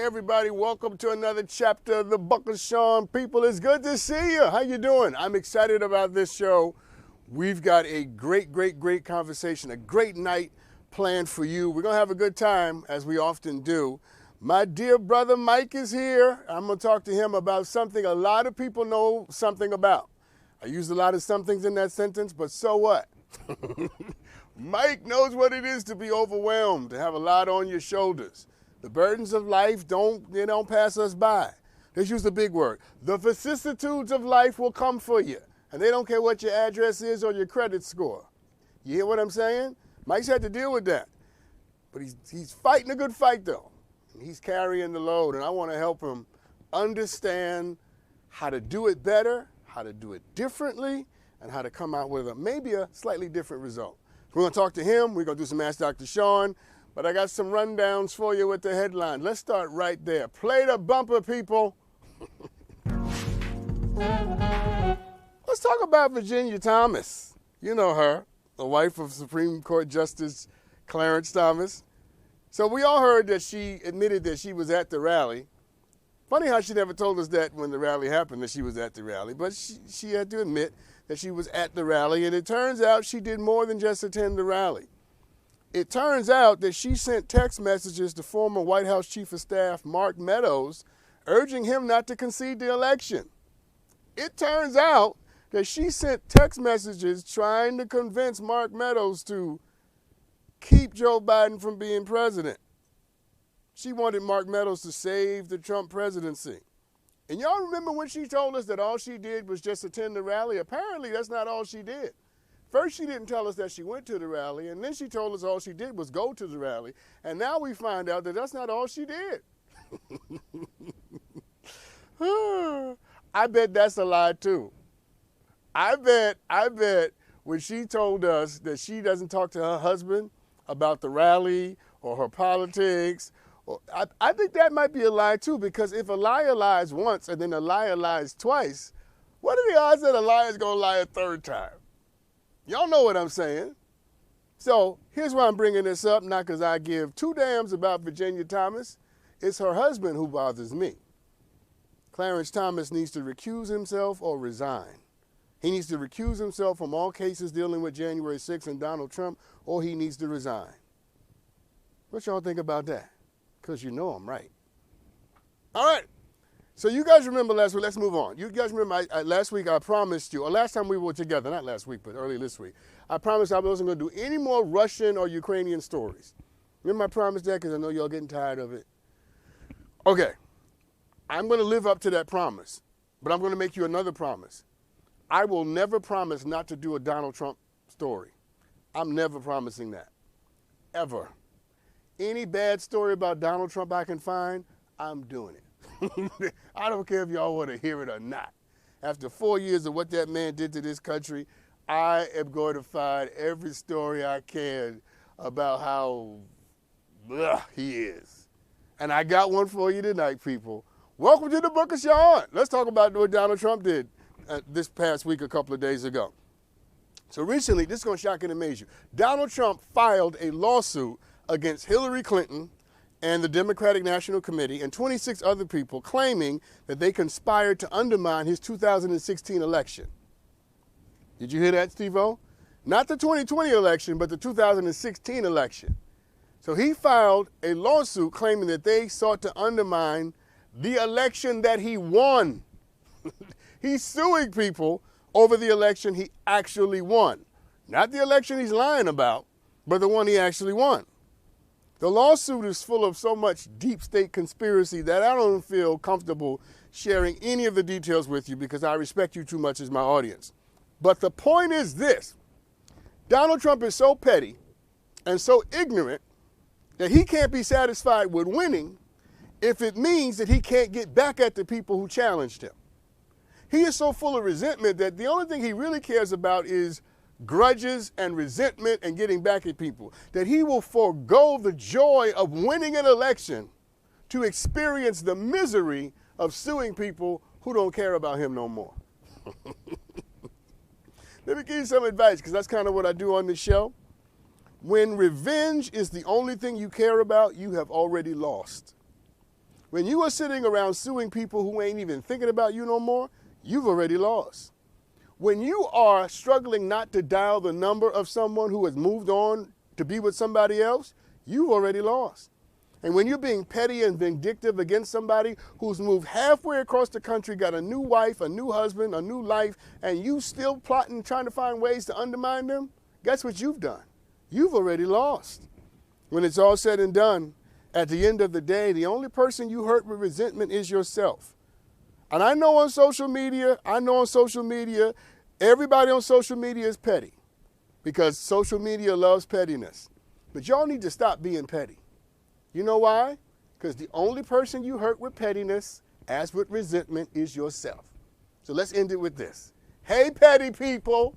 everybody. Welcome to another chapter of the Book of Sean. People, it's good to see you. How you doing? I'm excited about this show. We've got a great conversation, a great night planned for you. We're going to have a good time, as we often do. My dear brother Mike is here. I'm going to talk to him about something a lot of people know something about. I used a lot of somethings in that sentence, but so what? Mike knows what it is to be overwhelmed, to have a lot on your shoulders. The burdens of life don't pass us by. Let's use the big word. The vicissitudes of life will come for you, and they don't care what your address is or your credit score. You hear what I'm saying? Mike's had to deal with that, but he's fighting a good fight though. He's carrying the load, and I want to help him understand how to do it better, how to do it differently, and how to come out with maybe a slightly different result. We're going to talk to him. We're going to do some Ask Dr. Sean. But I got some rundowns for you with the headline. Let's start right there. Play the bumper, people. Let's talk about Virginia Thomas. You know her, the wife of Supreme Court Justice Clarence Thomas. So we all heard that she admitted that she was at the rally. Funny how she never told us that when the rally happened, that she was at the rally. But she had to admit that she was at the rally. And it turns out she did more than just attend the rally. It turns out that she sent text messages to former White House Chief of Staff Mark Meadows, urging him not to concede the election. It turns out that she sent text messages trying to convince Mark Meadows to keep Joe Biden from being president. She wanted Mark Meadows to save the Trump presidency. And y'all remember when she told us that all she did was just attend the rally? Apparently, that's not all she did. First, she didn't tell us that she went to the rally, and then she told us all she did was go to the rally. And now we find out that that's not all she did. I bet that's a lie, too. I bet when she told us that she doesn't talk to her husband about the rally or her politics, I think that might be a lie, too, because if a liar lies once and then a liar lies twice, what are the odds that a liar is going to lie a third time? Y'all know what I'm saying. So here's why I'm bringing this up, not because I give two damns about Virginia Thomas. It's her husband who bothers me. Clarence Thomas needs to recuse himself or resign. He needs to recuse himself from all cases dealing with January 6th and Donald Trump, or he needs to resign. What y'all think about that? Because you know I'm right. All right. So you guys remember last week, let's move on. You guys remember last week I promised you, or last time we were together, not last week, but early this week, I promised I wasn't going to do any more Russian or Ukrainian stories. Remember I promised that because I know y'all getting tired of it? Okay, I'm going to live up to that promise, but I'm going to make you another promise. I will never promise not to do a Donald Trump story. I'm never promising that, ever. Any bad story about Donald Trump I can find, I'm doing it. I don't care if y'all want to hear it or not. After 4 years of what that man did to this country, I am going to find every story I can about how he is. And I got one for you tonight, people. Welcome to the Book of Sean. Let's talk about what Donald Trump did this past week, a couple of days ago. So recently, this is going to shock and amaze you. Donald Trump filed a lawsuit against Hillary Clinton and the Democratic National Committee and 26 other people, claiming that they conspired to undermine his 2016 election. Did you hear that, Steve-O? Not the 2020 election, but the 2016 election. So he filed a lawsuit claiming that they sought to undermine the election that he won. He's suing people over the election he actually won. Not the election he's lying about, but the one he actually won. The lawsuit is full of so much deep state conspiracy that I don't feel comfortable sharing any of the details with you because I respect you too much as my audience. But the point is this. Donald Trump is so petty and so ignorant that he can't be satisfied with winning if it means that he can't get back at the people who challenged him. He is so full of resentment that the only thing he really cares about is grudges and resentment and getting back at people, that he will forego the joy of winning an election to experience the misery of suing people who don't care about him no more. Let me give you some advice, because that's kind of what I do on this show. When revenge is the only thing you care about, you have already lost. When you are sitting around suing people who ain't even thinking about you no more, you've already lost. When you are struggling not to dial the number of someone who has moved on to be with somebody else, you've already lost. And when you're being petty and vindictive against somebody who's moved halfway across the country, got a new wife, a new husband, a new life, and you still plotting, trying to find ways to undermine them, guess what you've done? You've already lost. When it's all said and done, at the end of the day, the only person you hurt with resentment is yourself. And I know on social media, everybody on social media is petty because social media loves pettiness. But y'all need to stop being petty. You know why? Because the only person you hurt with pettiness, as with resentment, is yourself. So let's end it with this. Hey, petty people,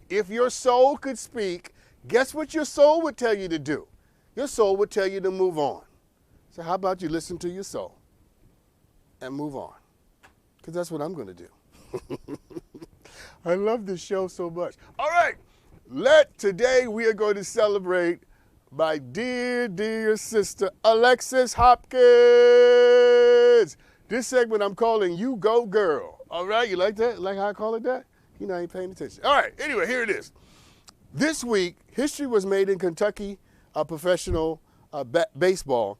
if your soul could speak, guess what your soul would tell you to do? Your soul would tell you to move on. So how about you listen to your soul and move on? Because that's what I'm going to do. I love this show so much. All right, today we are going to celebrate my dear, dear sister, Alexis Hopkins. This segment I'm calling You Go Girl. All right, you like that? Like how I call it that? You know, I ain't paying attention. All right, anyway, here it is. This week, history was made in Kentucky professional baseball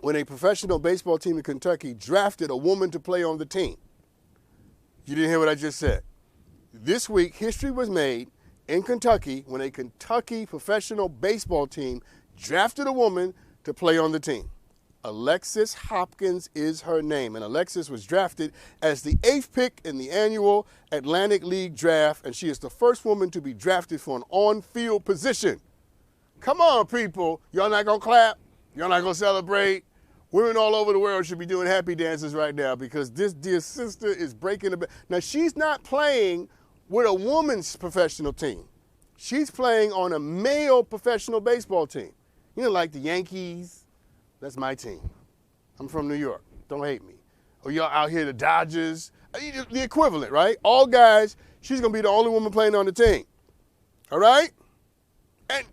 when a professional baseball team in Kentucky drafted a woman to play on the team. You didn't hear what I just said. This week, history was made in Kentucky when a Kentucky professional baseball team drafted a woman to play on the team. Alexis Hopkins is her name, and Alexis was drafted as the 8th pick in the annual Atlantic League draft, and she is the first woman to be drafted for an on-field position. Come on, people. Y'all not going to clap? Y'all not going to celebrate? Women all over the world should be doing happy dances right now because this dear sister is breaking the bank. Now, she's not playing with a woman's professional team. She's playing on a male professional baseball team. You know, like the Yankees. That's my team. I'm from New York. Don't hate me. Or y'all out here, the Dodgers. The equivalent, right? All guys, she's going to be the only woman playing on the team. All right? And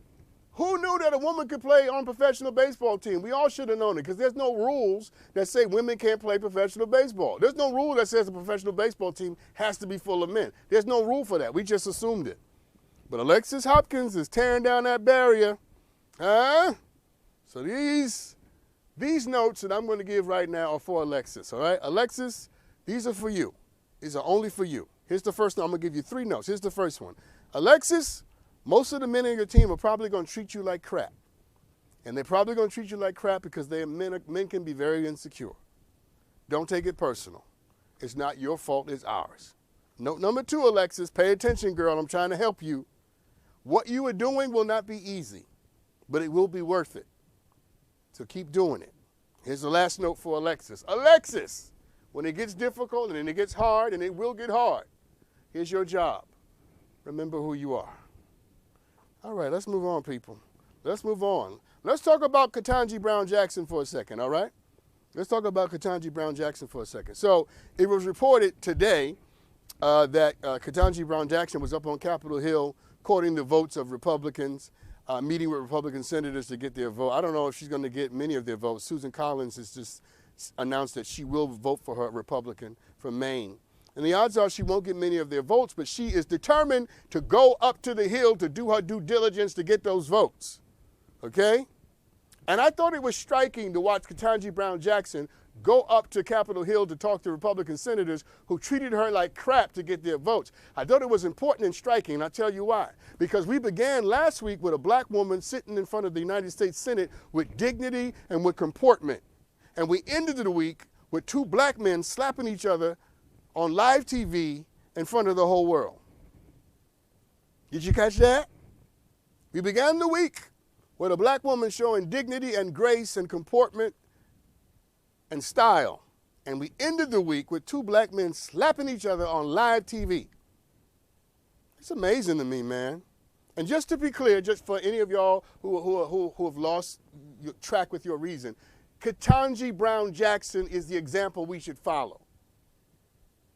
who knew that a woman could play on a professional baseball team? We all should have known it because there's no rules that say women can't play professional baseball. There's no rule that says a professional baseball team has to be full of men. There's no rule for that. We just assumed it. But Alexis Hopkins is tearing down that barrier. So these notes that I'm going to give right now are for Alexis, all right? Alexis, these are for you. These are only for you. Here's the first one. I'm going to give you 3 notes. Here's the first one. Alexis, most of the men in your team are probably going to treat you like crap. And they're probably going to treat you like crap because men can be very insecure. Don't take it personal. It's not your fault, it's ours. Note number 2, Alexis, pay attention, girl. I'm trying to help you. What you are doing will not be easy, but it will be worth it. So keep doing it. Here's the last note for Alexis. Alexis, when it gets difficult and it gets hard, and it will get hard, here's your job. Remember who you are. All right, let's move on, people. Let's move on. Let's talk about Ketanji Brown Jackson for a second, all right? Let's talk about Ketanji Brown Jackson for a second. So it was reported today that Ketanji Brown Jackson was up on Capitol Hill courting the votes of Republicans, meeting with Republican senators to get their vote. I don't know if she's going to get many of their votes. Susan Collins has just announced that she will vote for her Republican from Maine. And the odds are she won't get many of their votes, but she is determined to go up to the Hill to do her due diligence to get those votes, okay? And I thought it was striking to watch Ketanji Brown Jackson go up to Capitol Hill to talk to Republican senators who treated her like crap to get their votes. I thought it was important and striking, and I'll tell you why. Because we began last week with a black woman sitting in front of the United States Senate with dignity and with comportment. And we ended the week with 2 black men slapping each other on live TV in front of the whole world. Did you catch that? We began the week with a black woman showing dignity and grace and comportment and style. And we ended the week with 2 black men slapping each other on live TV. It's amazing to me, man. And just to be clear, just for any of y'all who have lost track with your reason, Ketanji Brown Jackson is the example we should follow,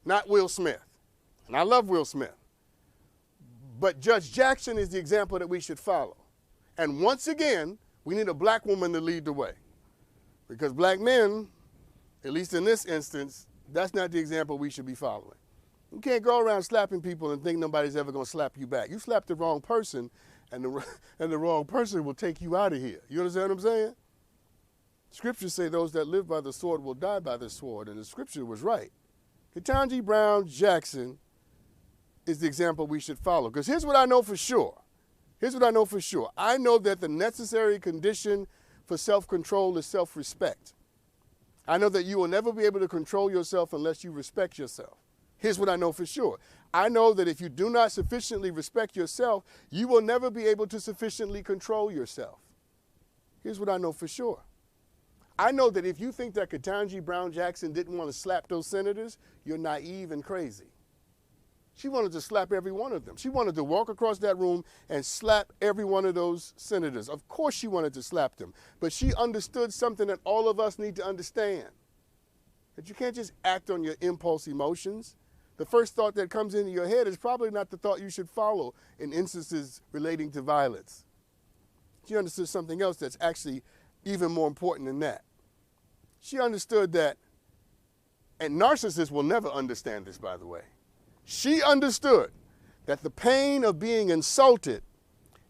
not Will Smith. And I love Will Smith. But Judge Jackson is the example that we should follow. And once again, we need a black woman to lead the way. Because black men, at least in this instance, that's not the example we should be following. You can't go around slapping people and think nobody's ever going to slap you back. You slap the wrong person, and the wrong person will take you out of here. You understand what I'm saying? Scriptures say those that live by the sword will die by the sword, and the scripture was right. Ketanji Brown Jackson is the example we should follow. Because here's what I know for sure. I know that the necessary condition for self-control is self-respect. I know that you will never be able to control yourself unless you respect yourself. Here's what I know for sure. I know that if you do not sufficiently respect yourself, you will never be able to sufficiently control yourself. Here's what I know for sure. I know that if you think that Ketanji Brown Jackson didn't want to slap those senators, you're naive and crazy. She wanted to slap every one of them. She wanted to walk across that room and slap every one of those senators. Of course she wanted to slap them. But she understood something that all of us need to understand. That you can't just act on your impulse emotions. The first thought that comes into your head is probably not the thought you should follow in instances relating to violence. She understood something else that's actually even more important than that. She understood that, and narcissists will never understand this, by the way. She understood that the pain of being insulted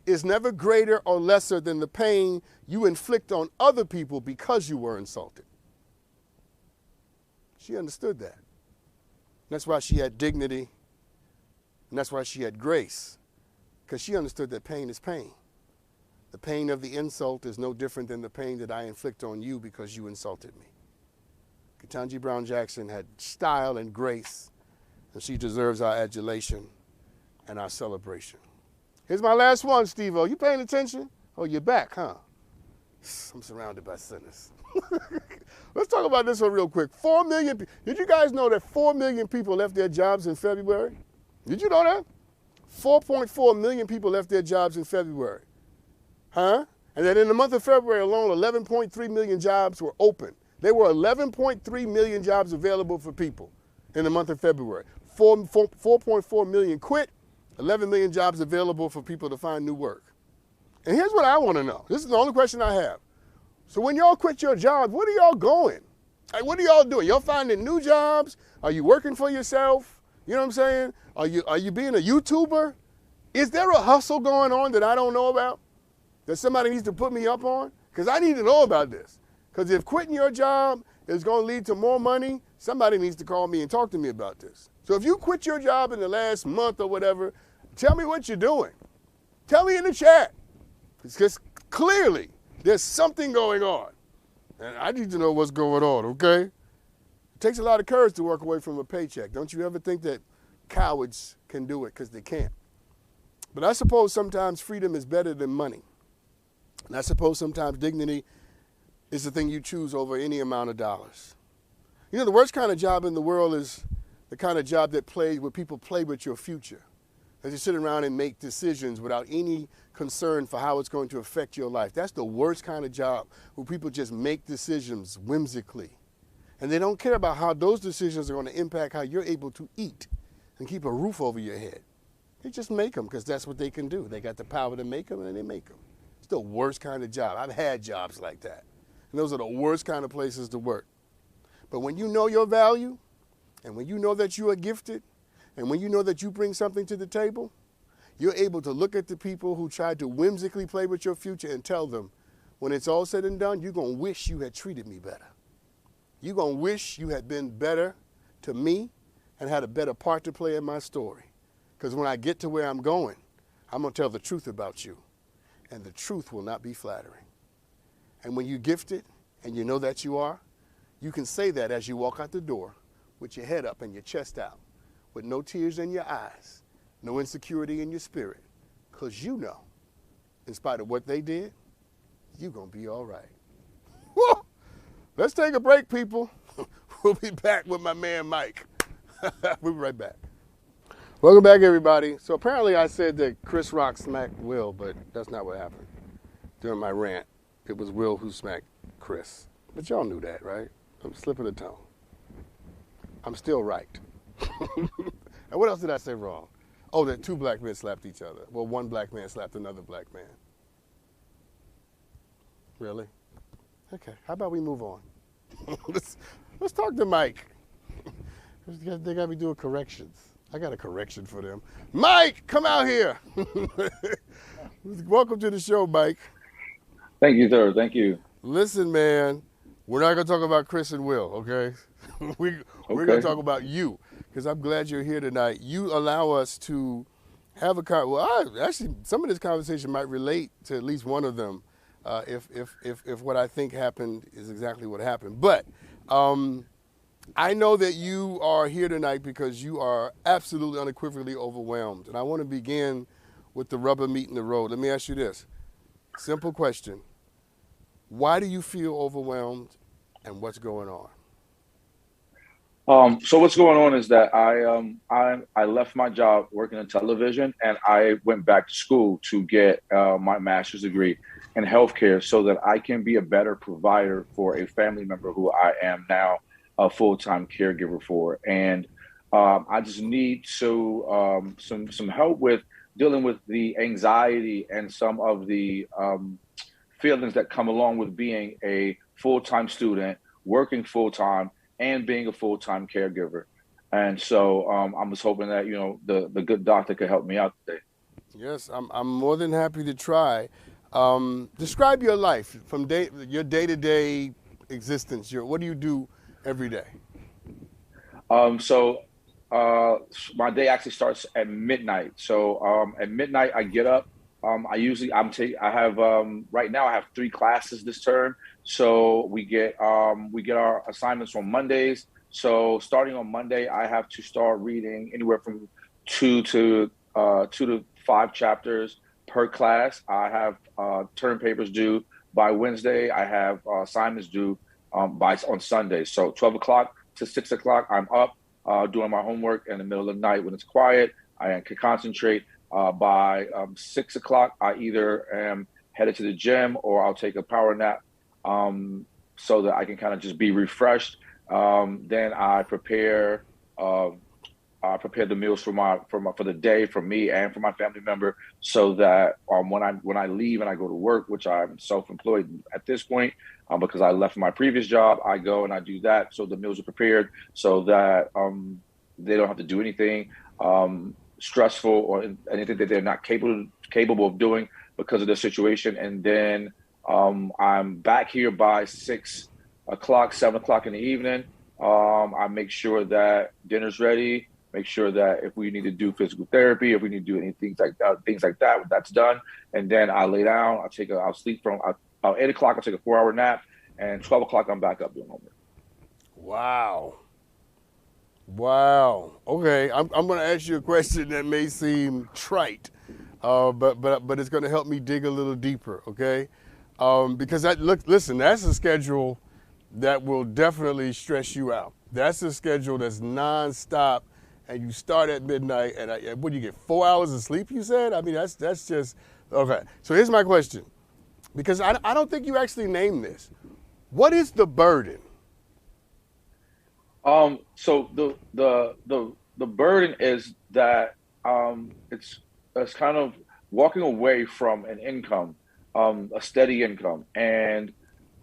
is never greater or lesser than the pain you inflict on other people because you were insulted. She understood that. That's why she had dignity, and that's why she had grace, because she understood that pain is pain. The pain of the insult is no different than the pain that I inflict on you because you insulted me. Ketanji Brown Jackson had style and grace, and she deserves our adulation and our celebration. Here's my last one, Steve-O. You paying attention? Oh, you're back, huh? I'm surrounded by sinners. Let's talk about this one real quick. 4 million people. Did you guys know that 4 million people left their jobs in February? Did you know that? 4.4 million people left their jobs in February. Huh? And then in the month of February alone, 11.3 million jobs were open. There were 11.3 million jobs available for people in the month of February. 4.4 million quit, 11 million jobs available for people to find new work. And here's what I want to know. This is the only question I have. So when y'all quit your jobs, what are y'all going? Like, what are y'all doing? Y'all finding new jobs? Are you working for yourself? You know what I'm saying? Are you being a YouTuber? Is there a hustle going on that I don't know about? That somebody needs to put me up on? Because I need to know about this. Because if quitting your job is going to lead to more money, somebody needs to call me and talk to me about this. So if you quit your job in the last month or whatever, tell me what you're doing. Tell me in the chat. Because clearly there's something going on. And I need to know what's going on, okay? It takes a lot of courage to walk away from a paycheck. Don't you ever think that cowards can do it, because they can't. But I suppose sometimes freedom is better than money. And I suppose sometimes dignity is the thing you choose over any amount of dollars. You know, the worst kind of job in the world is the kind of job where people play with your future. As you sit around and make decisions without any concern for how it's going to affect your life. That's the worst kind of job, where people just make decisions whimsically. And they don't care about how those decisions are going to impact how you're able to eat and keep a roof over your head. They just make them because that's what they can do. They got the power to make them, and they make them. It's the worst kind of job. I've had jobs like that. And those are the worst kind of places to work. But when you know your value, and when you know that you are gifted, and when you know that you bring something to the table, you're able to look at the people who tried to whimsically play with your future and tell them, when it's all said and done, you're going to wish you had treated me better. You're going to wish you had been better to me and had a better part to play in my story. Because when I get to where I'm going, I'm going to tell the truth about you. And the truth will not be flattering. And when you're gifted, and you know that you are, you can say that as you walk out the door with your head up and your chest out, with no tears in your eyes, no insecurity in your spirit, because you know, in spite of what they did, you're going to be all right. Woo! Let's take a break, people. We'll be back with my man, Mike. We'll be right back. Welcome back, everybody. So apparently I said that Chris Rock smacked Will, but that's not what happened. During my rant, it was Will who smacked Chris. But y'all knew that, right? I'm slipping the tongue. I'm still right. And what else did I say wrong? Oh, that 2 black men slapped each other. Well, 1 black man slapped another black man. Really? Okay, how about we move on? let's let's talk to Mike. They got me doing corrections. I got a correction for them. Mike, come out here. Welcome to the show, Mike. Thank you, sir. Thank you. Listen, man, we're not gonna talk about Chris and Will, okay? We're gonna Okay. talk about you because I'm glad you're here tonight. You allow us to have a actually, some of this conversation might relate to at least one of them, if what I think happened is exactly what happened. But I know that you are here tonight because you are absolutely unequivocally overwhelmed, and I want to begin with the rubber meeting the road. Let me ask you this simple question: why do you feel overwhelmed, and what's going on? So what's going on is that I left my job working in television and I went back to school to get my master's degree in healthcare so that I can be a better provider for a family member who I am now a full-time caregiver for. And I just need some help with dealing with the anxiety and some of the feelings that come along with being a full-time student, working full-time, and being a full-time caregiver. And so I'm just hoping that, the good doctor could help me out today. Yes, I'm more than happy to try. Describe your life from your day-to-day existence. What do you do every day? So my day actually starts at midnight. So at midnight I get up. I have right now I have three classes this term. So we get our assignments on Mondays. So starting on Monday, I have to start reading anywhere from two to five chapters per class. I have term papers due by Wednesday. I have assignments due by on Sunday. So 12 o'clock to 6 o'clock, I'm up doing my homework. In the middle of the night when it's quiet, I can concentrate. By 6 o'clock, I either am headed to the gym or I'll take a power nap so that I can kind of just be refreshed. Then I prepare the meals for the day for me and for my family member, so that when I leave and I go to work, which I'm self-employed at this point, because I left my previous job, I go and I do that. So the meals are prepared so that they don't have to do anything stressful or anything that they're not capable of doing because of their situation. And then I'm back here by 6 o'clock, 7 o'clock in the evening. I make sure that dinner's ready. Make sure that if we need to do physical therapy, if we need to do anything things like that, that's done. And then I lay down. I'll sleep from about 8 o'clock. I'll take a 4 hour nap, and 12 o'clock I'm back up doing homework. Wow. Wow. Okay, I'm going to ask you a question that may seem trite, but it's going to help me dig a little deeper. Okay, because listen, that's a schedule that will definitely stress you out. That's a schedule that's nonstop, and you start at midnight. And what do you get? 4 hours of sleep? You said? I mean, that's just okay. So here's my question, because I don't think you actually named this. What is the burden? So the burden is that it's kind of walking away from an income, a steady income, and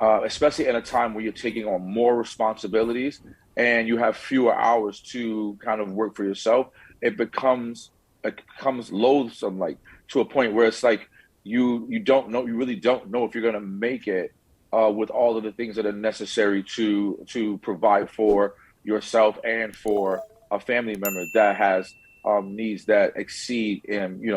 especially in a time where you're taking on more responsibilities and you have fewer hours to kind of work for yourself, it becomes loathsome, like to a point where it's like you really don't know if you're gonna make it with all of the things that are necessary to provide for yourself and for a family member that has needs that exceed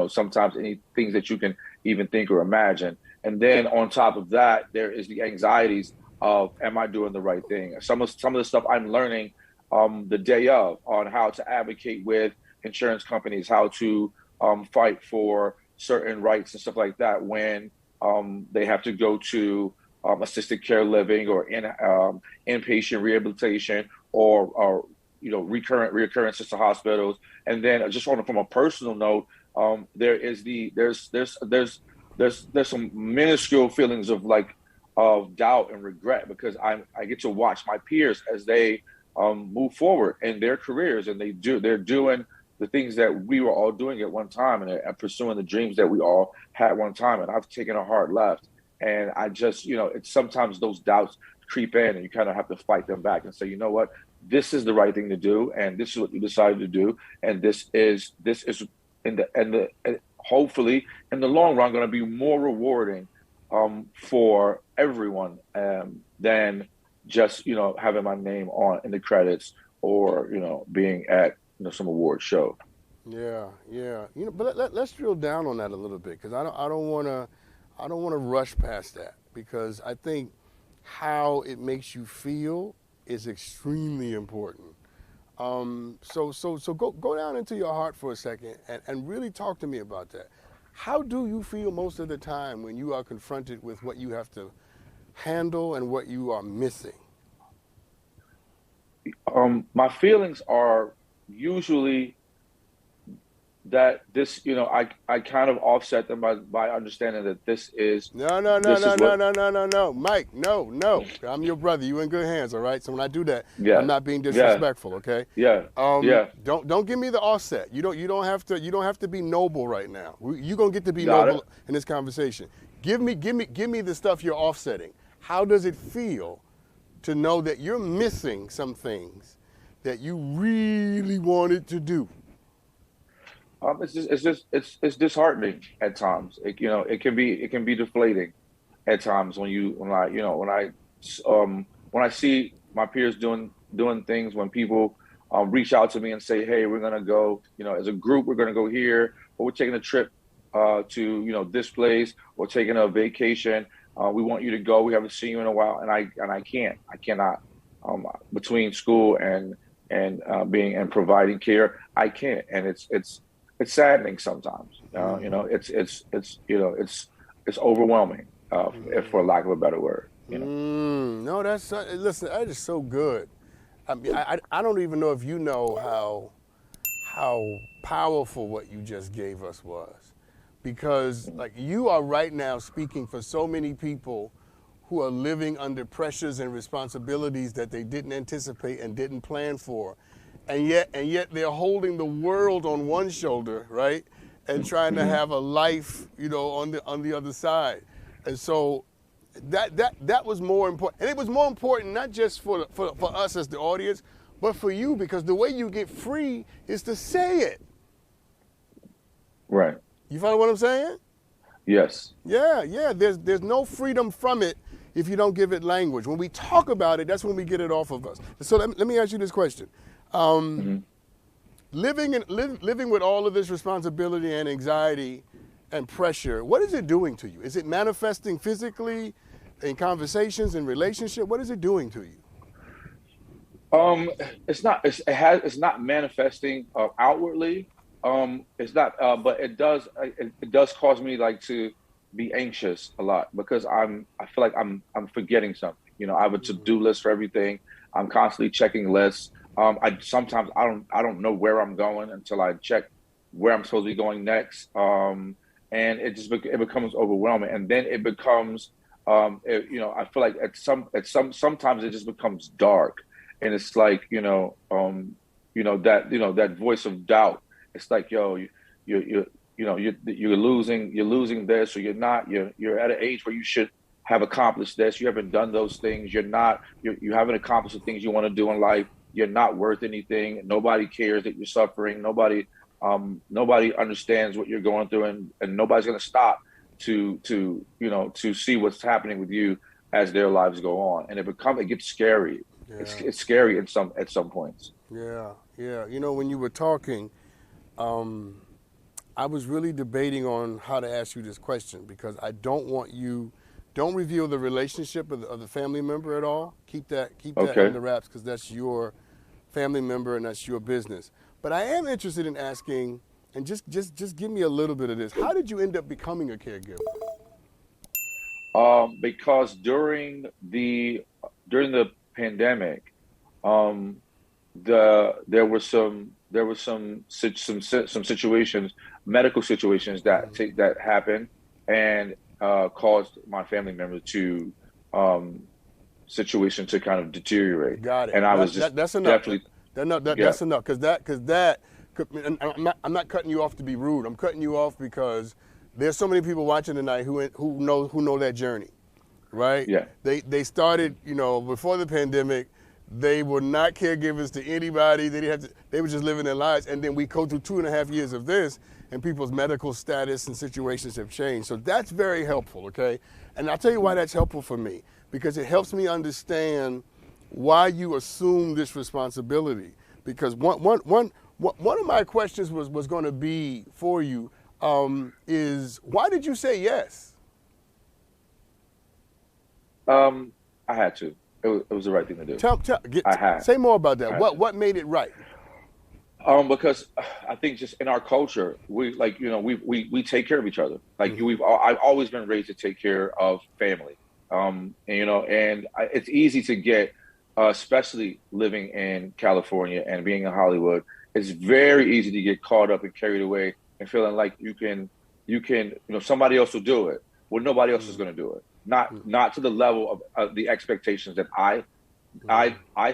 sometimes any things that you can even think or imagine. And then on top of that, there is the anxieties of, am I doing the right thing? Some of the stuff I'm learning the day of on how to advocate with insurance companies, how to fight for certain rights and stuff like that when they have to go to assisted care living or inpatient rehabilitation or recurrent sister hospitals. And then just from a personal note, there's some minuscule feelings of doubt and regret because I get to watch my peers as they move forward in their careers, and they're doing the things that we were all doing at one time, and pursuing the dreams that we all had one time. And I've taken a hard left, And I just, it's sometimes those doubts creep in, and you kind of have to fight them back and say, you know what, this is the right thing to do, and this is what you decided to do, and this is and hopefully in the long run going to be more rewarding for everyone than just having my name on in the credits, or being at some award show. Yeah, yeah. But let's drill down on that a little bit, because I don't want to rush past that, because I think how it makes you feel is extremely important. So go down into your heart for a second and really talk to me about that. How do you feel most of the time when you are confronted with what you have to handle and what you are missing? My feelings are usually that this, I kind of offset them by understanding that this is what. No, Mike, no. I'm your brother. You in good hands, all right? So when I do that, I'm Yeah, not being yeah, disrespectful, okay? yeah, yeah. Don't give me the offset. You don't have to be noble right now. You're gonna get to be Got noble it. in this conversation. Give me the stuff you're offsetting. How does it feel to know that you're missing some things that you really wanted to do? It's disheartening at times. It can be deflating at times when I see my peers doing things, when people reach out to me and say, hey, we're gonna go, as a group, we're gonna go here, or we're taking a trip to this place, or taking a vacation. We want you to go. We haven't seen you in a while, and I cannot. Between school and being and providing care, I can't, and it's saddening sometimes. It's overwhelming, if for lack of a better word. No, listen. That is so good. I mean, I don't even know if you know how powerful what you just gave us was, because like you are right now speaking for so many people who are living under pressures and responsibilities that they didn't anticipate and didn't plan for. And yet they're holding the world on one shoulder, right? And trying to have a life, on the other side. And so that was more important. And it was more important not just for us as the audience, but for you, because the way you get free is to say it. Right. You follow what I'm saying? Yes. Yeah. There's no freedom from it if you don't give it language. When we talk about it, that's when we get it off of us. So let me ask you this question. Living with all of this responsibility and anxiety and pressure, what is it doing to you? Is it manifesting physically in conversations and relationship? What is it doing to you? It's not manifesting outwardly. It's not, but it does cause me to be anxious a lot, because I feel like I'm forgetting something. I have a to-do list for everything. I'm constantly checking lists. Sometimes I don't know where I'm going until I check where I'm supposed to be going next. And it becomes overwhelming, and then it becomes I feel like sometimes it just becomes dark, and it's like that voice of doubt. It's like, yo, you're losing this, or you're at an age where you should have accomplished this. You haven't done those things. You haven't accomplished the things you want to do in life. You're not worth anything. Nobody cares that you're suffering. Nobody understands what you're going through, and nobody's going to stop to see what's happening with you as their lives go on. And it gets scary. Yeah. It's scary at some points. Yeah. When you were talking, I was really debating on how to ask you this question, because I don't reveal the relationship of the family member at all. Keep that Okay. under wraps, because that's your family member and that's your business. But I am interested in asking, and just give me a little bit of this. How did you end up becoming a caregiver? Because during the pandemic, there were some situations, medical situations that happened, and caused my family member to situation to kind of deteriorate. Got it. And I was just that's enough. definitely That's enough, because that and I'm not cutting you off to be rude. I'm cutting you off because there's so many people watching tonight who know that journey, right? Yeah. They started, before the pandemic. They were not caregivers to anybody. They were just living their lives. And then we go through 2.5 years of this, and people's medical status and situations have changed. So that's very helpful, okay? And I'll tell you why that's helpful for me, because it helps me understand why you assume this responsibility. Because one of my questions was going to be for you is, why did you say yes? I had to. It was the right thing to do. Say more about that. What made it right? Because I think just in our culture, we take care of each other. Like I've always been raised to take care of family. It's easy to get, especially living in California and being in Hollywood. It's very easy to get caught up and carried away and feeling like you can, somebody else will do it. Well, nobody else is going to do it. Not to the level of the expectations that I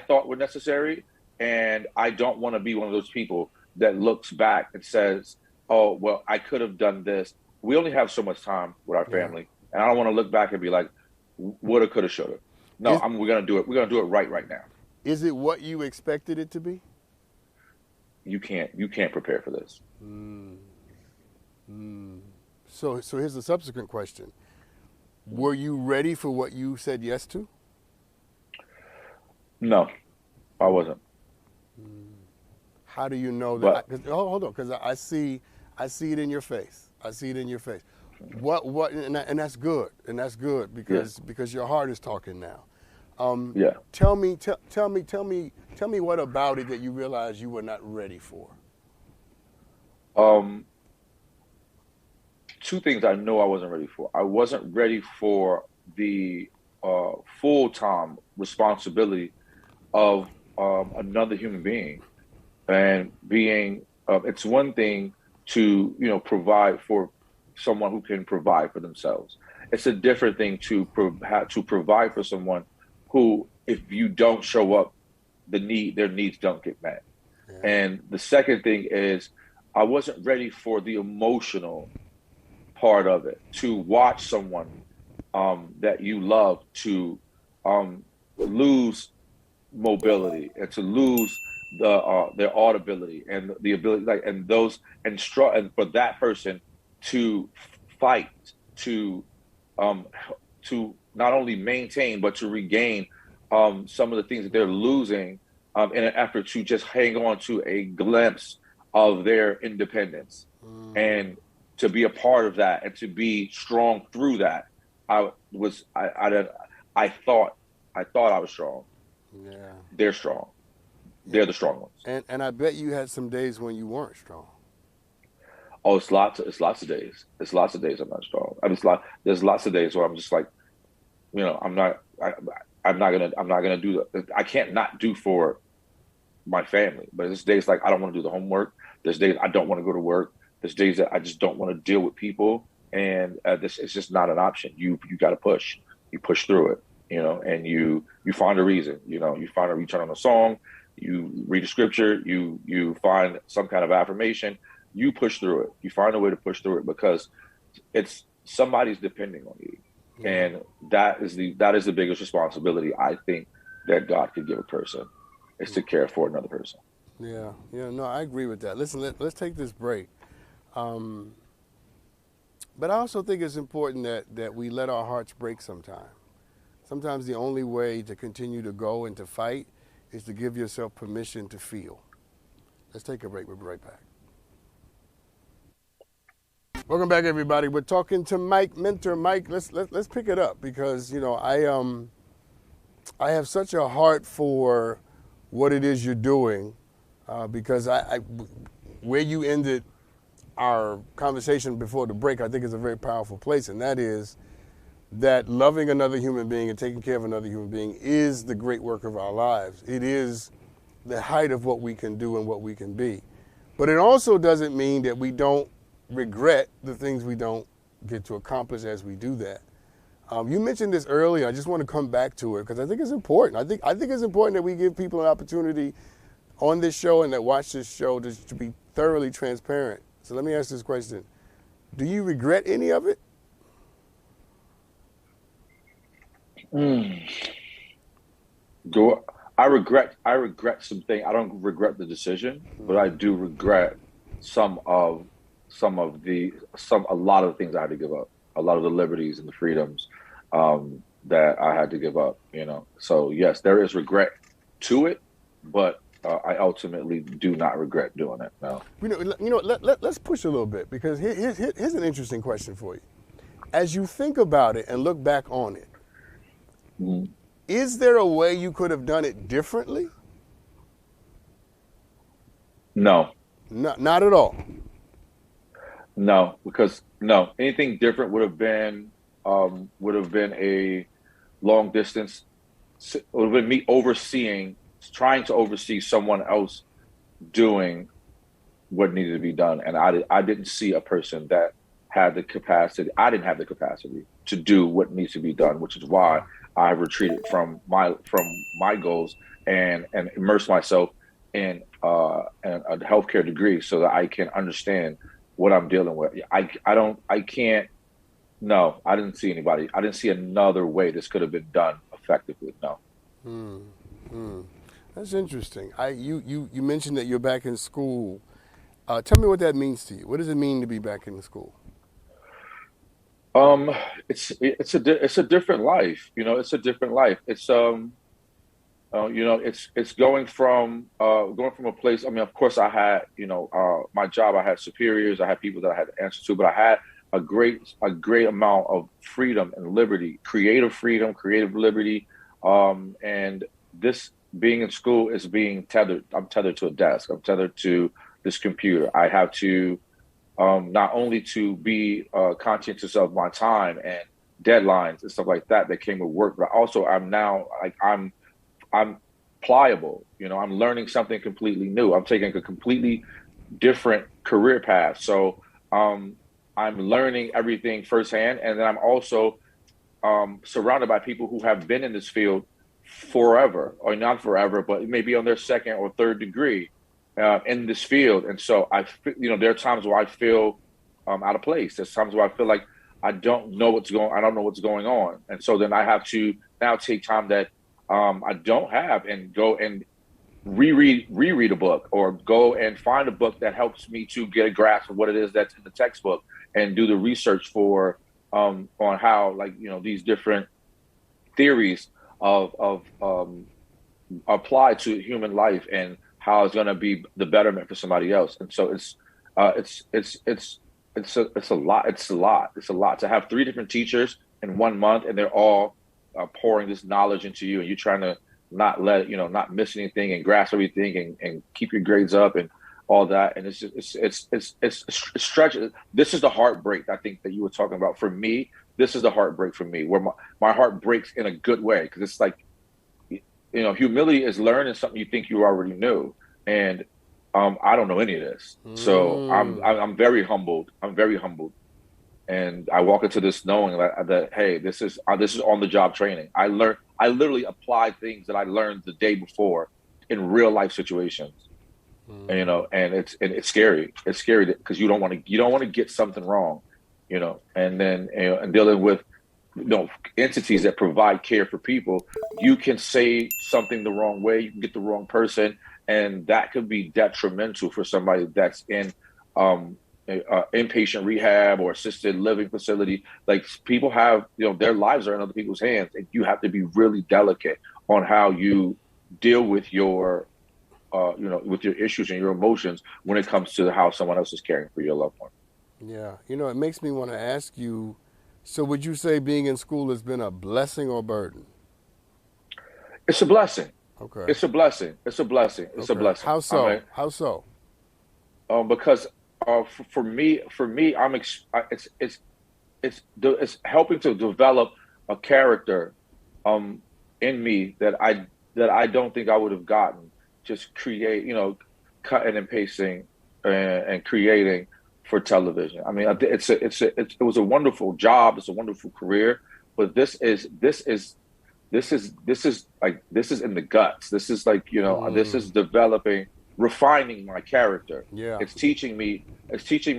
thought were necessary, and I don't want to be one of those people that looks back and says, "Oh, well, I could have done this." We only have so much time with our family, and I don't want to look back and be like, "Woulda, coulda, shoulda." No, we're gonna do it. We're gonna do it right now. Is it what you expected it to be? You can't prepare for this. So here's the subsequent question. Were you ready for what you said yes to? No, I wasn't. How do you know that? Hold on, because I see it in your face. I see it in your face. And that's good. And that's good because your heart is talking now. Tell me what about it that you realized you were not ready for? Two things I know I wasn't ready for. I wasn't ready for the full-time responsibility of another human being, and being. It's one thing to provide for someone who can provide for themselves. It's a different thing to provide for someone who, if you don't show up, their needs don't get met. Yeah. And the second thing is, I wasn't ready for the emotional part of it, to watch someone that you love to lose mobility and to lose their audibility and the ability, and for that person to fight to not only maintain but to regain some of the things that they're losing in an effort to just hang on to a glimpse of their independence. And to be a part of that and to be strong through that, I thought I was strong. Yeah. They're strong. They're the strong ones. And I bet you had some days when you weren't strong. Oh, it's lots of days. It's lots of days I'm not strong. There's lots of days where I'm just like, I'm not gonna do that. I can't not do for my family. But there's days like I don't want to do the homework. There's days I don't want to go to work. There's days that I just don't want to deal with people, and this is just not an option. You got to push. You push through it, and you find a reason. You turn on a song, you read a scripture, you find some kind of affirmation. You push through it. You find a way to push through it because it's somebody's depending on you, and that is the biggest responsibility I think that God could give a person, is to care for another person. Yeah, no, I agree with that. Listen, let's take this break. But I also think it's important that we let our hearts break sometimes. Sometimes the only way to continue to go and to fight is to give yourself permission to feel. Let's take a break. We'll be right back. Welcome back, everybody. We're talking to Mike, mentor Mike. Let's pick it up because I have such a heart for what it is you're doing because I where you ended our conversation before the break, I think is a very powerful place, and that is that loving another human being and taking care of another human being is the great work of our lives. It is the height of what we can do and what we can be. But it also doesn't mean that we don't regret the things we don't get to accomplish as we do that. You mentioned this earlier. I just want to come back to it because I think it's important. I think it's important that we give people an opportunity on this show and that watch this show to be thoroughly transparent. So let me ask this question. Do you regret any of it? Mm. Do I regret something. I don't regret the decision, but I do regret some of a lot of the things I had to give up. A lot of the liberties and the freedoms that I had to give up, you know. So yes, there is regret to it, but I ultimately do not regret doing it. No. Let's push a little bit because here's an interesting question for you. As you think about it and look back on it, Mhm. is there a way you could have done it differently? No. Not at all. No, because no, anything different would have been a long distance. It would have been me trying to oversee someone else doing what needed to be done, and I didn't see a person that had the capacity. I didn't have the capacity to do what needs to be done, which is why I retreated from my goals and immersed myself in a healthcare degree so that I can understand what I'm dealing with. I can't. No, I didn't see anybody. I didn't see another way this could have been done effectively. No. Hmm. Hmm. That's interesting. You mentioned that you're back in school. Tell me what that means to you. What does it mean to be back in school? Um, it's a different life. You know, it's a different life. It's going from a place. I mean, of course, I had my job. I had superiors. I had people that I had to answer to, but I had a great amount of freedom and liberty, creative freedom, creative liberty. And this being in school is being tethered. I'm tethered to a desk. I'm tethered to this computer. I have to not only to be conscientious of my time and deadlines and stuff like that came with work, but also I'm now like I'm pliable. You know, I'm learning something completely new. I'm taking a completely different career path. So I'm learning everything firsthand, and then I'm also surrounded by people who have been in this field forever, or not forever, but maybe on their second or third degree in this field. And so there are times where I feel out of place. There's times where I feel like I don't know what's going on. And so then I have to now take time that I don't have and go and reread a book, or go and find a book that helps me to get a grasp of what it is that's in the textbook, and do the research for on how, like, these different theories of apply to human life, and how it's going to be the betterment for somebody else. And so it's a lot. It's a lot to have three different teachers in 1 month, and they're all pouring this knowledge into you, and you're trying to not miss anything and grasp everything, and keep your grades up and all that. And it's just it's stretch. This is the heartbreak, I think, that you were talking about. For me, this is the heartbreak for me, where my heart breaks in a good way, because it's like, humility is learning something you think you already knew, and I don't know any of this. So I'm very humbled. I'm very humbled, and I walk into this knowing that hey, this is on the job training. I literally applied things that I learned the day before in real life situations. And, and it's scary. It's scary because you don't want to get something wrong, and then and dealing with entities that provide care for people. You can say something the wrong way, you can get the wrong person, and that could be detrimental for somebody that's in inpatient rehab or assisted living facility. Like, people have, their lives are in other people's hands, and you have to be really delicate on how you deal with your with your issues and your emotions when it comes to how someone else is caring for your loved one. Yeah, it makes me want to ask you, so would you say being in school has been a blessing or burden? It's a blessing. Okay. It's a blessing. It's a blessing. It's a Okay. blessing. How so? How so? Because for me, it's helping to develop a character in me that I don't think I would have gotten just cutting and pasting and creating for television. I mean, it was a wonderful job. It's a wonderful career, but this is in the guts. This is like, this is refining my character. Yeah. It's teaching me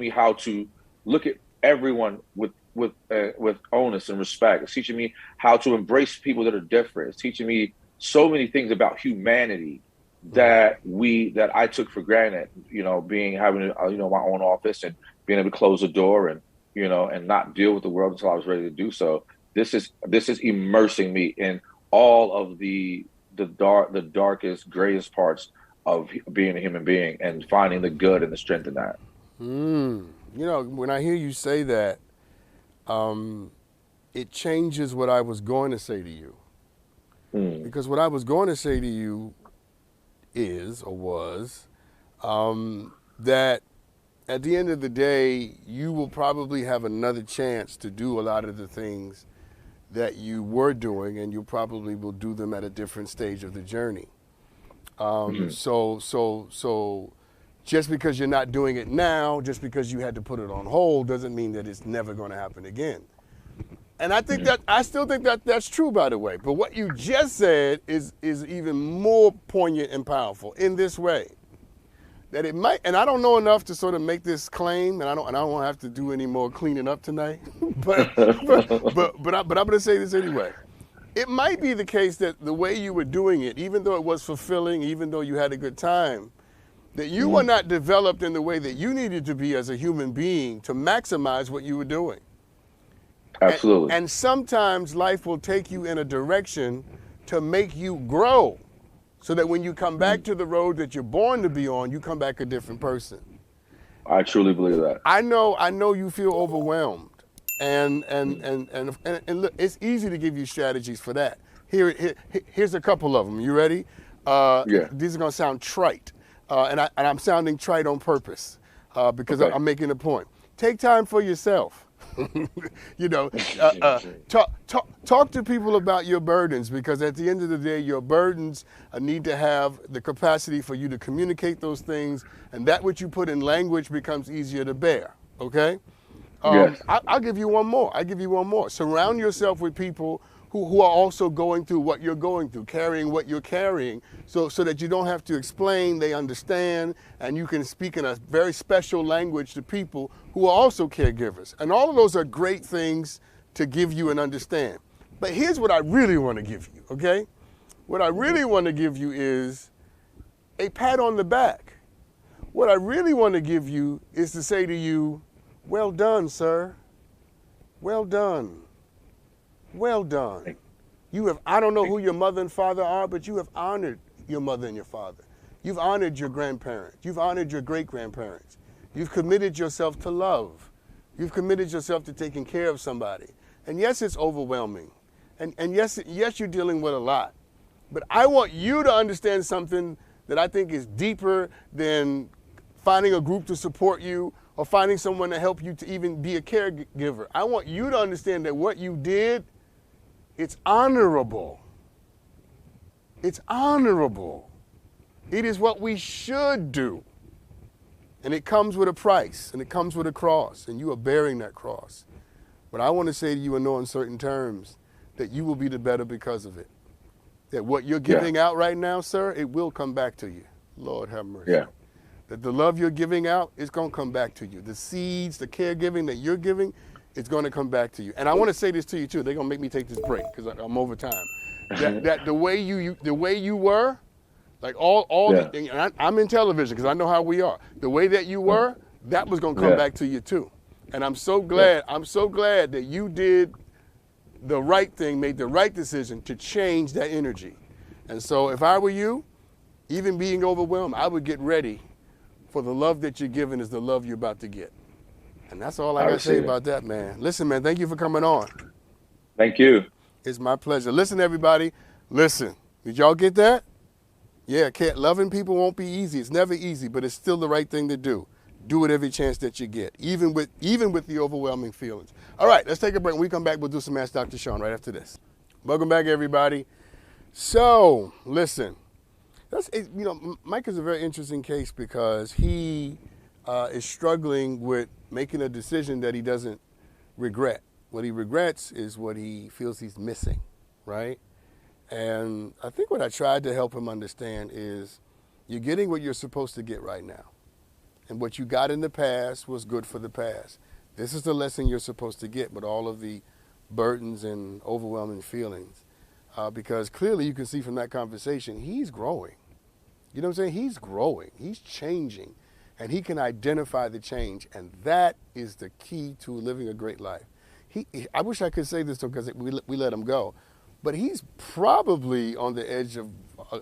how to look at everyone with onus and respect. It's teaching me how to embrace people that are different. It's teaching me so many things about humanity that I took for granted. You know, being having my own office and being able to close the door and and not deal with the world until I was ready to do so. This is immersing me in all of the darkest, grayest parts of being a human being and finding the good and the strength in that. When I hear you say that, it changes what I was going to say to you. Because what I was going to say to you was that at the end of the day, you will probably have another chance to do a lot of the things that you were doing, and you probably will do them at a different stage of the journey. So just because you're not doing it now, just because you had to put it on hold, doesn't mean that it's never going to happen again. And I still think that that's true, by the way. But what you just said is even more poignant and powerful in this way. That it might, and I don't know enough to sort of make this claim, and I don't have to do any more cleaning up tonight. but I'm going to say this anyway. It might be the case that the way you were doing it, even though it was fulfilling, even though you had a good time, that you were not developed in the way that you needed to be as a human being to maximize what you were doing. Absolutely. And sometimes life will take you in a direction to make you grow, so that when you come back to the road that you're born to be on, you come back a different person. I truly believe that. I know you feel overwhelmed, and look, it's easy to give you strategies for that. Here's a couple of them. You ready? Yeah. These are gonna sound trite, and I'm sounding trite on purpose, because Okay. I'm making a point. Take time for yourself. Talk to people about your burdens, because at the end of the day, your burdens need to have the capacity for you to communicate those things, and that which you put in language becomes easier to bear. Okay? Yes. I'll give you one more. Surround yourself with people who are also going through what you're going through, carrying what you're carrying, so that you don't have to explain, they understand, and you can speak in a very special language to people who are also caregivers. And all of those are great things to give you and understand. But here's what I really want to give you, okay? What I really want to give you is a pat on the back. What I really want to give you is to say to you, well done, sir. Well done. Well done. I don't know who your mother and father are, but you have honored your mother and your father. You've honored your grandparents. You've honored your great-grandparents. You've committed yourself to love. You've committed yourself to taking care of somebody. And yes, it's overwhelming. And yes, you're dealing with a lot. But I want you to understand something that I think is deeper than finding a group to support you or finding someone to help you to even be a caregiver. I want you to understand that what you did, it's honorable. It's honorable. It is what we should do. And it comes with a price, and it comes with a cross, and you are bearing that cross. But I want to say to you in no uncertain terms that you will be the better because of it. That what you're giving out right now, sir, it will come back to you. Lord have mercy. Yeah. That the love you're giving out is going to come back to you. The seeds, the caregiving that you're giving, it's going to come back to you. And I want to say this to you too. They're going to make me take this break because I'm over time. That the way you were, like I'm in television because I know how we are. The way that you were, that was going to come back to you too. And I'm so glad that you did the right thing, made the right decision to change that energy. And so if I were you, even being overwhelmed, I would get ready, for the love that you're giving is the love you're about to get. And that's all I got to say about that, man. Listen, man, thank you for coming on. Thank you. It's my pleasure. Listen, everybody. Listen. Did y'all get that? Yeah, loving people won't be easy. It's never easy, but it's still the right thing to do. Do it every chance that you get, even with the overwhelming feelings. All right, let's take a break. When we come back, we'll do some Ask Dr. Sean right after this. Welcome back, everybody. So, listen. Mike is a very interesting case because he is struggling with making a decision that he doesn't regret. What he regrets is what he feels he's missing, right? And I think what I tried to help him understand is you're getting what you're supposed to get right now. And what you got in the past was good for the past. This is the lesson you're supposed to get with all of the burdens and overwhelming feelings. Because clearly you can see from that conversation, he's growing. You know what I'm saying? He's growing. He's changing. And he can identify the change. And that is the key to living a great life. I wish I could say this because we let him go. But he's probably on the edge of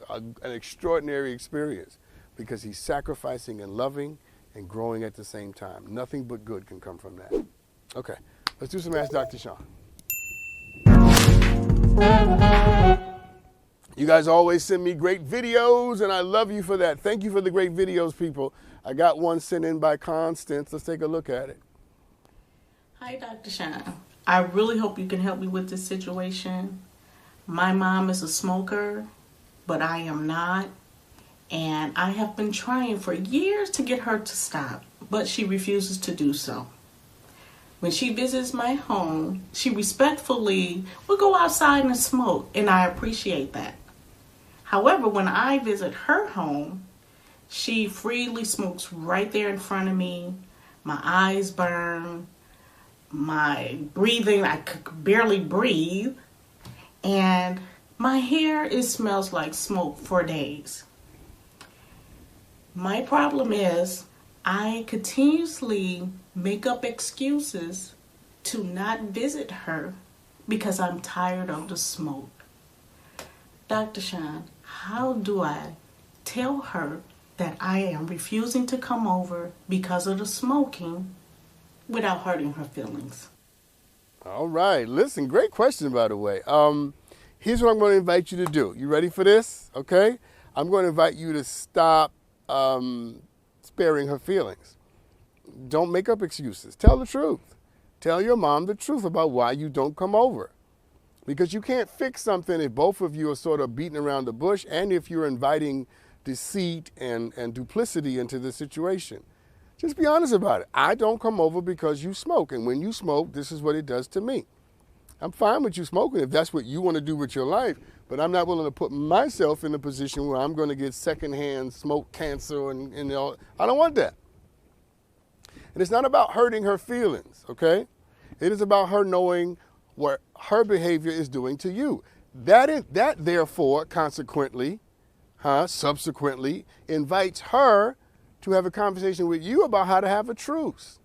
an extraordinary experience because he's sacrificing and loving and growing at the same time. Nothing but good can come from that. Okay, let's do some Ask Dr. Sean. You guys always send me great videos, and I love you for that. Thank you for the great videos, people. I got one sent in by Constance. Let's take a look at it. Hi, Dr. Sean. I really hope you can help me with this situation. My mom is a smoker, but I am not. And I have been trying for years to get her to stop, but she refuses to do so. When she visits my home, she respectfully will go outside and smoke, and I appreciate that. However, when I visit her home, she freely smokes right there in front of me. My eyes burn, my breathing, I could barely breathe, and my hair, it smells like smoke for days. My problem is I continuously make up excuses to not visit her because I'm tired of the smoke. Dr. Sean, how do I tell her that I am refusing to come over because of the smoking without hurting her feelings? All right. Listen, great question, by the way. Here's what I'm going to invite you to do. You ready for this? Okay? I'm going to invite you to stop sparing her feelings. Don't make up excuses. Tell the truth. Tell your mom the truth about why you don't come over. Because you can't fix something if both of you are sort of beating around the bush and if you're inviting deceit and duplicity into the situation. Just be honest about it. I don't come over because you smoke. And when you smoke, this is what it does to me. I'm fine with you smoking if that's what you want to do with your life, but I'm not willing to put myself in a position where I'm going to get secondhand smoke cancer and all. I don't want that. And it's not about hurting her feelings, okay? It is about her knowing what her behavior is doing to you. That therefore, consequently, subsequently, invites her to have a conversation with you about how to have a truce.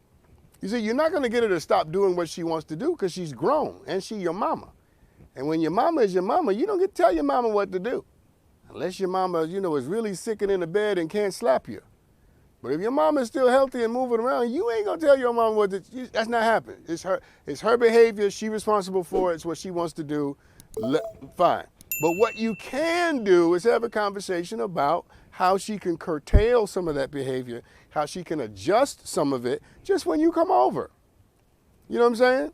You see, you're not going to get her to stop doing what she wants to do because she's grown and she's your mama. And when your mama is your mama, you don't get to tell your mama what to do. Unless your mama, is really sick and in the bed and can't slap you. But if your mama is still healthy and moving around, you ain't going to tell your mama what to do. That's not happening. It's her behavior. She's responsible for it. It's what she wants to do. Fine. But what you can do is have a conversation about how she can curtail some of that behavior, how she can adjust some of it just when you come over. You know what I'm saying?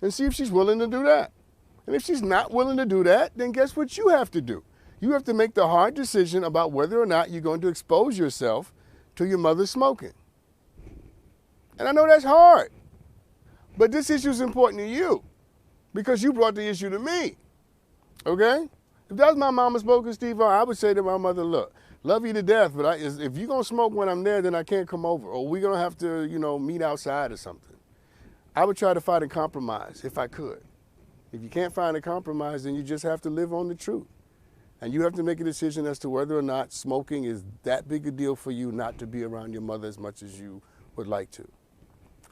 And see if she's willing to do that. And if she's not willing to do that, then guess what you have to do? You have to make the hard decision about whether or not you're going to expose yourself to your mother smoking. And I know that's hard, but this issue is important to you because you brought the issue to me, okay? If that was my mama smoking, Steve, I would say to my mother, look, love you to death, but if you're going to smoke when I'm there, then I can't come over, or we're going to have to, meet outside or something. I would try to find a compromise if I could. If you can't find a compromise, then you just have to live on the truth. And you have to make a decision as to whether or not smoking is that big a deal for you not to be around your mother as much as you would like to.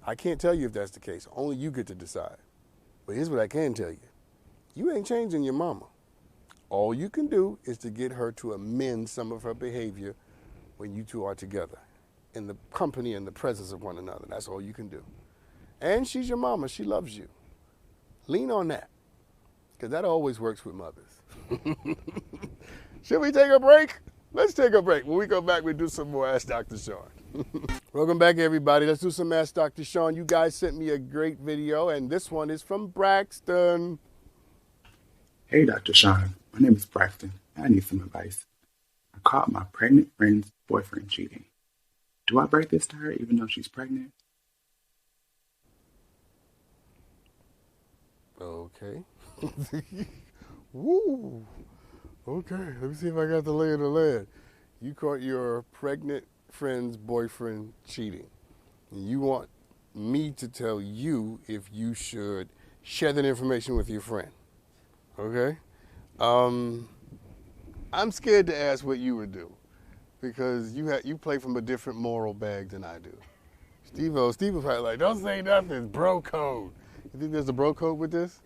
I can't tell you if that's the case. Only you get to decide. But here's what I can tell you. You ain't changing your mama. All you can do is to get her to amend some of her behavior when you two are together, in the company and the presence of one another. That's all you can do. And she's your mama. She loves you. Lean on that, because that always works with mothers. Should we take a break? Let's take a break. When we go back, we'll do some more Ask Dr. Sean. Welcome back, everybody. Let's do some Ask Dr. Sean. You guys sent me a great video, and this one is from Braxton. Hey, Dr. Sean. My name is Braxton. I need some advice. I caught my pregnant friend's boyfriend cheating. Do I break this to her even though she's pregnant? Okay. Woo. Okay, let me see if I got the lay of the land. You caught your pregnant friend's boyfriend cheating. And you want me to tell you if you should share that information with your friend. Okay? I'm scared to ask what you would do because you play from a different moral bag than I do. Steve-O's probably like, don't say nothing, bro code. You think there's a bro code with this?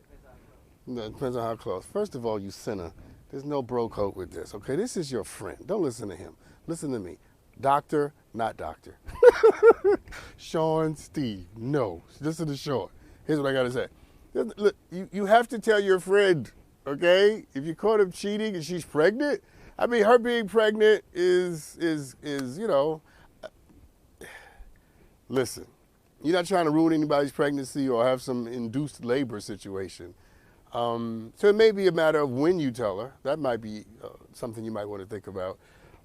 No, it depends on how close. First of all, you sinner, there's no bro code with this, okay? This is your friend. Don't listen to him. Listen to me. Doctor, not doctor. Sean, Steve, no. Listen to Sean. Here's what I got to say. Look, you have to tell your friend, okay? If you caught him cheating and she's pregnant, I mean, her being pregnant is you know, listen, you're not trying to ruin anybody's pregnancy or have some induced labor situation. So it may be a matter of when you tell her. That might be something you might want to think about.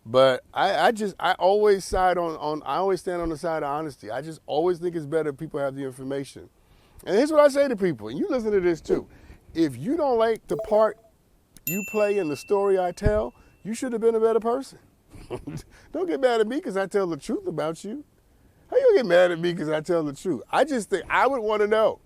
But I always stand on the side of honesty. I just always think it's better if people have the information. And here's what I say to people, and you listen to this too. If you don't like the part you play in the story I tell, you should have been a better person. Don't get mad at me because I tell the truth about you. How you get mad at me because I tell the truth? I just think I would want to know.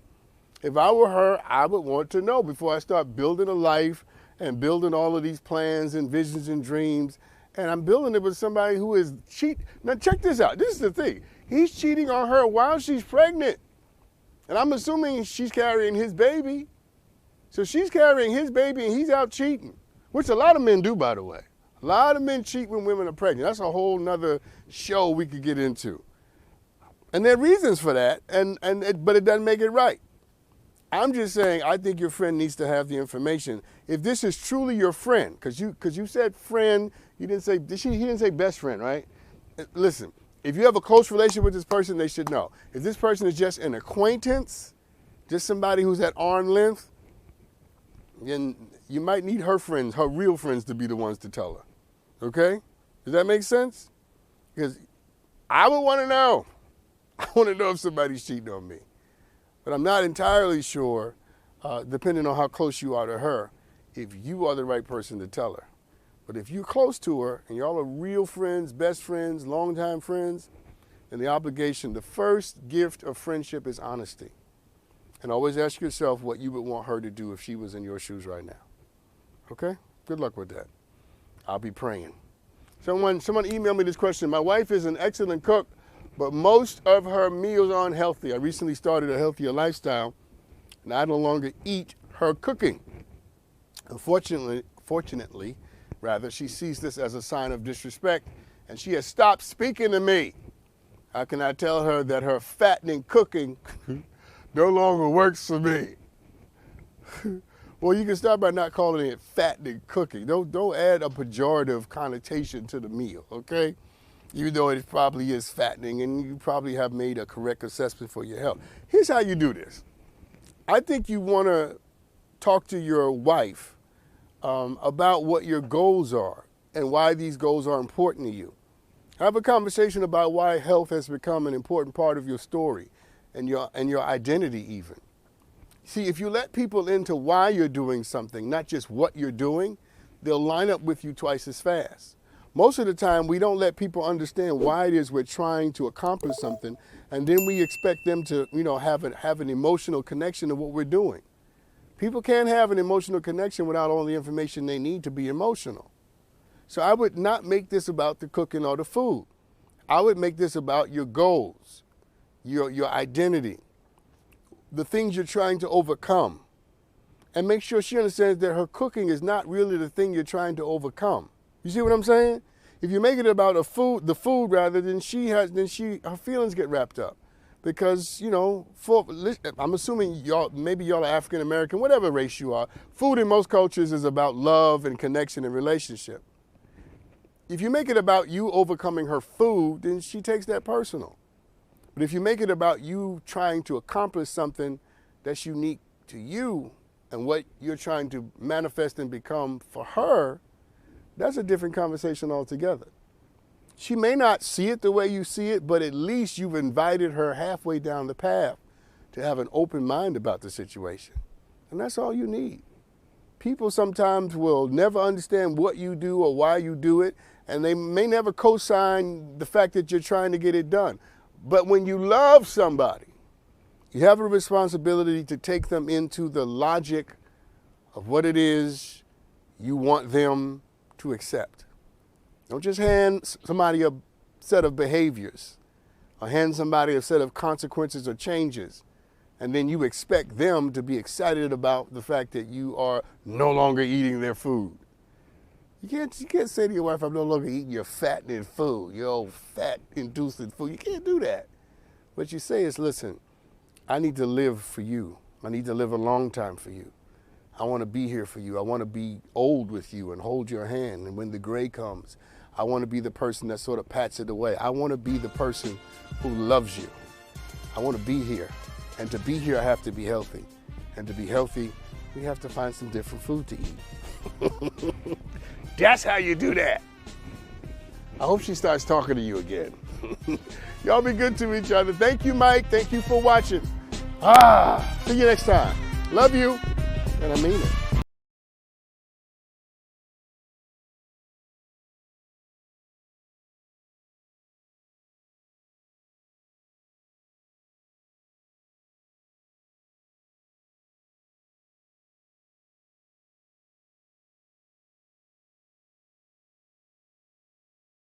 If I were her, I would want to know before I start building a life and building all of these plans and visions and dreams. And I'm building it with somebody who is cheating. Now check this out. This is the thing. He's cheating on her while she's pregnant. And I'm assuming she's carrying his baby. So she's carrying his baby and he's out cheating, which a lot of men do, by the way. A lot of men cheat when women are pregnant. That's a whole nother show we could get into. And there are reasons for that, but it doesn't make it right. I'm just saying I think your friend needs to have the information. If this is truly your friend, because you said friend, you didn't say, he didn't say best friend, right? Listen, if you have a close relationship with this person, they should know. If this person is just an acquaintance, just somebody who's at arm's length, then you might need her friends, her real friends, to be the ones to tell her. Okay? Does that make sense? Because I would want to know. I want to know if somebody's cheating on me. But I'm not entirely sure, depending on how close you are to her, if you are the right person to tell her. But if you're close to her and y'all are real friends, best friends, longtime friends, then the obligation, the first gift of friendship is honesty. And always ask yourself what you would want her to do if she was in your shoes right now. Okay? Good luck with that. I'll be praying. Someone emailed me this question. My wife is an excellent cook, but most of her meals are unhealthy. I recently started a healthier lifestyle, and I no longer eat her cooking. Unfortunately, she sees this as a sign of disrespect, and she has stopped speaking to me. How can I tell her that her fattening cooking no longer works for me? Well, you can start by not calling it fattening cooking. Don't add a pejorative connotation to the meal, okay? Even though it probably is fattening and you probably have made a correct assessment for your health. Here's how you do this. I think you want to talk to your wife about what your goals are and why these goals are important to you. Have a conversation about why health has become an important part of your story and your identity even. See, if you let people into why you're doing something, not just what you're doing, they'll line up with you twice as fast. Most of the time, we don't let people understand why it is we're trying to accomplish something, and then we expect them to, have an emotional connection to what we're doing. People can't have an emotional connection without all the information they need to be emotional. So I would not make this about the cooking or the food. I would make this about your goals, your identity, the things you're trying to overcome, and make sure she understands that her cooking is not really the thing you're trying to overcome. You see what I'm saying? If you make it about the food rather, then her feelings get wrapped up. Because, I'm assuming maybe y'all are African American, whatever race you are, food in most cultures is about love and connection and relationship. If you make it about you overcoming her food, then she takes that personal. But if you make it about you trying to accomplish something that's unique to you and what you're trying to manifest and become for her, that's a different conversation altogether. She may not see it the way you see it, but at least you've invited her halfway down the path to have an open mind about the situation. And that's all you need. People sometimes will never understand what you do or why you do it, and they may never co-sign the fact that you're trying to get it done. But when you love somebody, You have a responsibility to take them into the logic of what it is you want them to accept. Don't just hand somebody a set of behaviors or hand somebody a set of consequences or changes, and then you expect them to be excited about the fact that you are no longer eating their food. You can't say to your wife, I'm no longer eating your fattening food, your old fat-inducing food. You can't do that. What you say is, listen, I need to live for you. I need to live a long time for you. I want to be here for you. I want to be old with you and hold your hand. And when the gray comes, I want to be the person that sort of pats it away. I want to be the person who loves you. I want to be here. And to be here, I have to be healthy. And to be healthy, we have to find some different food to eat. That's how you do that. I hope she starts talking to you again. Y'all be good to each other. Thank you, Mike. Thank you for watching. See you next time. Love you. And I mean it.